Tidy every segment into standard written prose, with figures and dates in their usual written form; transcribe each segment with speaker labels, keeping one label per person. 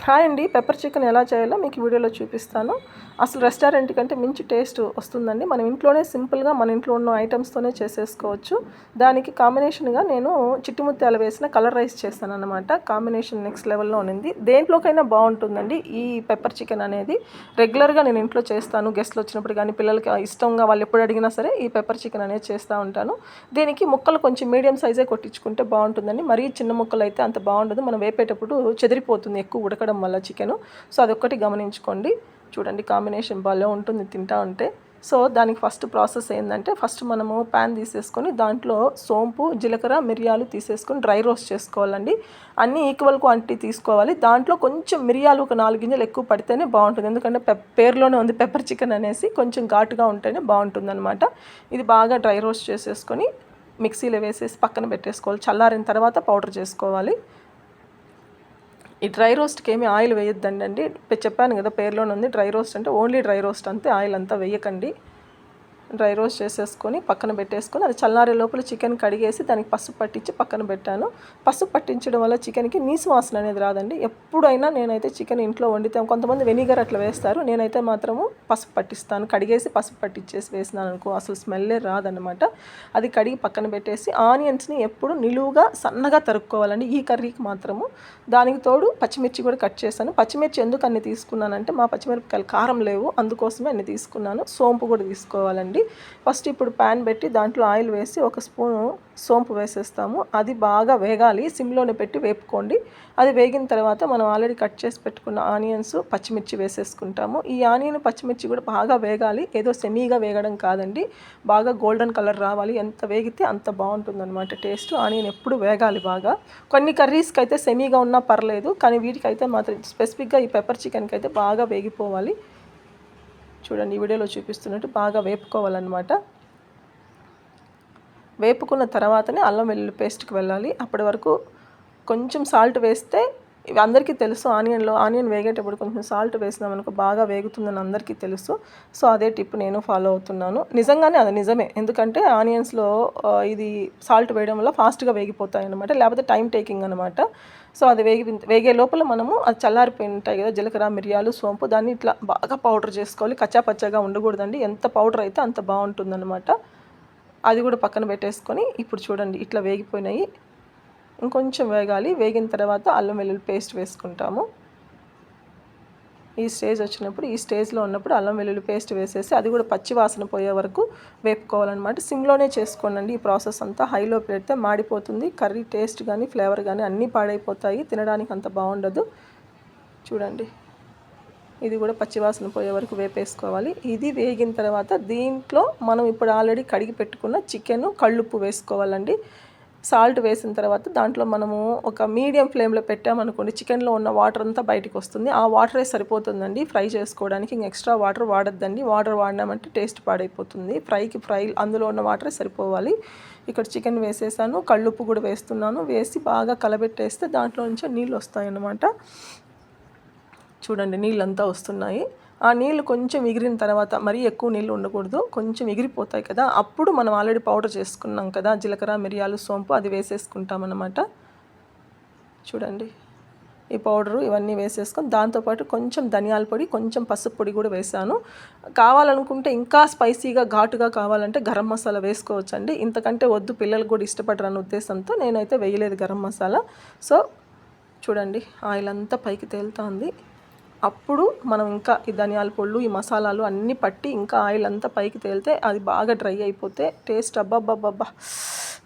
Speaker 1: Hi అండి. Pepper chicken ఎలా చేయాలో మీకు వీడియోలో చూపిస్తాను. అసలు రెస్టారెంట్ కంటే మించి టేస్ట్ వస్తుందండి. మనం ఇంట్లోనే సింపుల్గా మన ఇంట్లో ఉన్న ఐటమ్స్తోనే చేసేసుకోవచ్చు. దానికి కాంబినేషన్గా నేను చిట్టి ముత్యాలు వేసిన కలర్ రైస్ చేస్తానన్నమాట. కాంబినేషన్ నెక్స్ట్ లెవెల్లో ఉన్నింది. దేంట్లోకైనా బాగుంటుందండి ఈ పెప్పర్ చికెన్ అనేది. రెగ్యులర్గా నేను ఇంట్లో చేస్తాను. గెస్ట్లు వచ్చినప్పుడు కానీ పిల్లలకి ఇష్టంగా వాళ్ళు ఎప్పుడు అడిగినా సరే ఈ పెప్పర్ చికెన్ అనేది చేస్తూ ఉంటాను. దీనికి ముక్కలు కొంచెం మీడియం సైజే కొట్టించుకుంటే బాగుంటుందండి. మరీ చిన్న ముక్కలు అయితే అంత బాగుండదు. మనం వేపేటప్పుడు చెదిరిపోతుంది ఎక్కువ ఉడకడం వల్ల చికెను. సో అదొక్కటి గమనించుకోండి. చూడండి కాంబినేషన్ భలే ఉంటుంది తింటా ఉంటే. సో దానికి ఫస్ట్ ప్రాసెస్ ఏంటంటే ఫస్ట్ మనము ప్యాన్ తీసేసుకొని దాంట్లో సోంపు, జీలకర్ర, మిరియాలు తీసేసుకొని డ్రై రోస్ట్ చేసుకోవాలండి. అన్నీ ఈక్వల్ క్వాంటిటీ తీసుకోవాలి. దాంట్లో కొంచెం మిరియాలు ఒక 4 గింజలు ఎక్కువ పడితేనే బాగుంటుంది. ఎందుకంటే పేరులోనే ఉంది పెప్పర్ చికెన్ అనేసి, కొంచెం ఘాటుగా ఉంటేనే బాగుంటుందన్నమాట. ఇది బాగా డ్రై రోస్ట్ చేసేసుకొని మిక్సీలో వేసేసి పక్కన పెట్టేసుకోవాలి. చల్లారిన తర్వాత పౌడర్ చేసుకోవాలి. ఈ డ్రై రోస్ట్కి ఏమీ ఆయిల్ వేయొద్దండి. చెప్పాను కదా పేరులోనే ఉంది డ్రై రోస్ట్ అంటే ఓన్లీ డ్రై రోస్ట్ అంతే, ఆయిల్ అంతా వేయకండి. డ్రై రోస్ట్ చేసేసుకొని పక్కన పెట్టేసుకొని అది చల్లారే లోపల చికెన్ కడిగేసి దానికి పసుపు పట్టించి పక్కన పెట్టాను. పసుపు పట్టించడం వల్ల చికెన్కి నీసు వాసన అనేది రాదండి. ఎప్పుడైనా నేనైతే చికెన్ ఇంట్లో వండితే కొంతమంది వెనిగర్ అట్లా వేస్తారు, నేనైతే మాత్రము పసుపు పట్టిస్తాను. కడిగేసి పసుపు పట్టించేసి వేసినాను అనుకో అసలు స్మెల్లే రాదనమాట. అది కడిగి పక్కన పెట్టేసి ఆనియన్స్ని ఎప్పుడు నిలువుగా సన్నగా తరుక్కోవాలండి ఈ కర్రీకి మాత్రము. దానికి తోడు పచ్చిమిర్చి కూడా కట్ చేశాను. పచ్చిమిర్చి ఎందుకు అన్ని తీసుకున్నానంటే మా పచ్చిమిరపకాయలు కారం లేవు, అందుకోసమే అన్ని తీసుకున్నాను. సోంపు కూడా తీసుకోవాలండి. ఫస్ట్ ఇప్పుడు ప్యాన్ పెట్టి దాంట్లో ఆయిల్ వేసి ఒక స్పూను సోంపు వేసేస్తాము. అది బాగా వేగాలి, సిమ్లోనే పెట్టి వేపుకోండి. అది వేగిన తర్వాత మనం ఆల్రెడీ కట్ చేసి పెట్టుకున్న ఆనియన్స్, పచ్చిమిర్చి వేసేసుకుంటాము. ఈ ఆనియన్ పచ్చిమిర్చి కూడా బాగా వేగాలి, ఏదో సెమీగా వేగడం కాదండి, బాగా గోల్డెన్ కలర్ రావాలి. ఎంత వేగితే అంత బాగుంటుందన్నమాట టేస్ట్. ఆనియన్ ఎప్పుడు వేగాలి బాగా. కొన్ని కర్రీస్కి అయితే సెమీగా ఉన్నా పర్లేదు, కానీ వీటికైతే మాత్రం స్పెసిఫిక్గా ఈ పెప్పర్ చికెన్కి అయితే బాగా వేగిపోవాలి. చూడండి ఈ వీడియోలో చూపిస్తున్నట్టు బాగా వేపుకోవాలన్నమాట. వేపుకున్న తర్వాతనే అల్లం వెల్లుల్లి పేస్ట్కి వెళ్ళాలి. అప్పటి వరకు కొంచెం సాల్ట్ వేస్తే, ఇవి అందరికీ తెలుసు, ఆనియన్ వేగేటప్పుడు కొంచెం సాల్ట్ వేసినామనుకో బాగా వేగుతుందని అందరికీ తెలుసు. సో అదే టిప్ నేను ఫాలో అవుతున్నాను. నిజంగానే అది నిజమే, ఎందుకంటే ఆనియన్స్లో ఇది సాల్ట్ వేయడం వల్ల ఫాస్ట్గా వేగిపోతాయి అనమాట, లేకపోతే టైం టేకింగ్ అనమాట. సో అది వేగే లోపల మనము అది చల్లారిపోయి ఉంటాయి కదా జీలకర్ర, మిరియాలు, సోంపు, దాన్ని ఇట్లా బాగా పౌడర్ చేసుకోవాలి. కచ్చా పచ్చగా ఉండకూడదండి, ఎంత పౌడర్ అయితే అంత బాగుంటుందన్నమాట. అది కూడా పక్కన పెట్టేసుకొని ఇప్పుడు చూడండి ఇట్లా వేగిపోయినాయి. ఇంకొంచెం వేగాలి. వేగిన తర్వాత అల్లం వెల్లుల్లి పేస్ట్ వేసుకుంటాము. ఈ స్టేజ్లో ఉన్నప్పుడు అల్లం వెల్లుల్లి పేస్ట్ వేసేసి అది కూడా పచ్చి వాసన పోయే వరకు వేపుకోవాలన్నమాట. సిమ్లోనే చేసుకోండి. ఈ ప్రాసెస్ అంతా హైలో పెడితే మాడిపోతుంది. కర్రీ టేస్ట్ కానీ ఫ్లేవర్ కానీ అన్నీ పాడైపోతాయి, తినడానికి అంత బాగుండదు. చూడండి ఇది కూడా పచ్చివాసన పోయే వరకు వేపేసుకోవాలి. ఇది వేగిన తర్వాత దీంట్లో మనం ఇప్పుడు ఆల్రెడీ కడిగి పెట్టుకున్న చికెన్, కళ్ళుప్పు వేసుకోవాలండి. సాల్ట్ వేసిన తర్వాత దాంట్లో మనము ఒక మీడియం ఫ్లేమ్లో పెట్టామనుకోండి చికెన్లో ఉన్న వాటర్ అంతా బయటకు వస్తుంది. ఆ వాటరే సరిపోతుందండి ఫ్రై చేసుకోవడానికి. ఇంక ఎక్స్ట్రా వాటర్ వాడద్దండి. వాటర్ వాడినామంటే టేస్ట్ పాడైపోతుంది. ఫ్రై అందులో ఉన్న వాటరే సరిపోవాలి. ఇక్కడ చికెన్ వేసేసాను, కళ్ళుప్పు కూడా వేస్తున్నాను. వేసి బాగా కలబెట్టేస్తే దాంట్లో నుంచి నీళ్ళు వస్తాయన్నమాట. చూడండి నీళ్ళంతా వస్తున్నాయి. ఆ నీళ్ళు కొంచెం ఎగిరిన తర్వాత, మరీ ఎక్కువ నీళ్ళు ఉండకూడదు, కొంచెం ఎగిరిపోతాయి కదా, అప్పుడు మనం ఆల్రెడీ పౌడర్ చేసుకున్నాం కదా జీలకర్ర, మిరియాలు, సోంపు, అది వేసేసుకుంటామన్నమాట. చూడండి ఈ పౌడరు ఇవన్నీ వేసేసుకొని దాంతోపాటు కొంచెం ధనియాల పొడి, కొంచెం పసుపు పొడి కూడా వేసాను. కావాలనుకుంటే ఇంకా స్పైసీగా ఘాటుగా కావాలంటే గరం మసాలా వేసుకోవచ్చండి. ఇంతకంటే వద్దు, పిల్లలకు కూడా ఇష్టపడరన్న ఉద్దేశంతో నేనైతే వేయలేదు గరం మసాలా. సో చూడండి ఆయిల్ అంతా పైకి తేలుతుంది. అప్పుడు మనం ఇంకా ఈ ధనియాల పొళ్ళు, ఈ మసాలాలు అన్నీ పట్టి ఇంకా ఆయిల్ అంతా పైకి తేలితే అది బాగా డ్రై అయిపోతే టేస్ట్ అబ్బబ్బబ్బబ్బా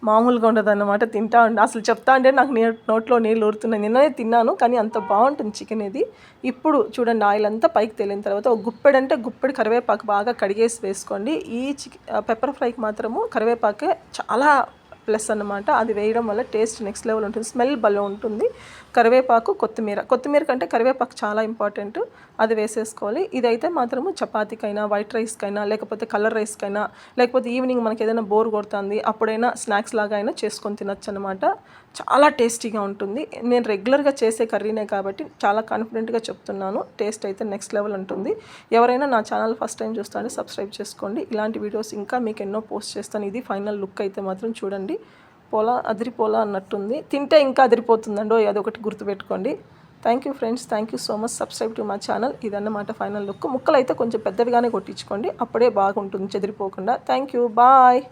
Speaker 1: మామూలుగా ఉండదన్నమాట. తింటా ఉండి అసలు చెప్తా అంటే నాకు నోట్లో నీళ్ళు ఊరుతున్నాయి. నిన్ననే తిన్నాను కానీ అంత బాగుంటుంది చికెన్ ఇది. ఇప్పుడు చూడండి ఆయిల్ అంతా పైకి తేలిన తర్వాత ఒక గుప్పెడు కరివేపాకు బాగా కడిగేసి వేసుకోండి. ఈ పెప్పర్ ఫ్రైకి మాత్రము కరివేపాకే చాలా ప్లస్ అన్నమాట. అది వేయడం వల్ల టేస్ట్ నెక్స్ట్ లెవెల్ ఉంటుంది, స్మెల్ భలే ఉంటుంది. కరివేపాకు, కొత్తిమీర కంటే కరివేపాకు చాలా ఇంపార్టెంట్. అది వేసేసుకోవాలి. ఇదైతే మాత్రము చపాతీకైనా, వైట్ రైస్కైనా, లేకపోతే కలర్ రైస్కైనా, లేకపోతే ఈవినింగ్ మనకి ఏదైనా బోర్ కొడుతుంది అప్పుడైనా స్నాక్స్ లాగా అయినా చేసుకొని తినచ్చు అనమాట. చాలా టేస్టీగా ఉంటుంది. నేను రెగ్యులర్గా చేసే కర్రీనే కాబట్టి చాలా కాన్ఫిడెంట్గా చెప్తున్నాను. టేస్ట్ అయితే నెక్స్ట్ లెవెల్ ఉంటుంది. ఎవరైనా నా ఛానల్ ఫస్ట్ టైం చూస్తానే సబ్స్క్రైబ్ చేసుకోండి. ఇలాంటి వీడియోస్ ఇంకా మీకు ఎన్నో పోస్ట్ చేస్తాను. ఇది ఫైనల్ లుక్ అయితే మాత్రం చూడండి, అదిరిపోలా అన్నట్టుంది. తింటే ఇంకా అదిరిపోతుందండో, అదొకటి గుర్తుపెట్టుకోండి. Thank you friends, thank you so much. Subscribe to my channel. ఇదన్నమాట ఫైనల్ లుక్. ముక్కలు అయితే కొంచెం పెద్దవిగానే కొట్టించుకోండి, అప్పుడే బాగుంటుంది చెదిరిపోకుండా. Thank you, bye.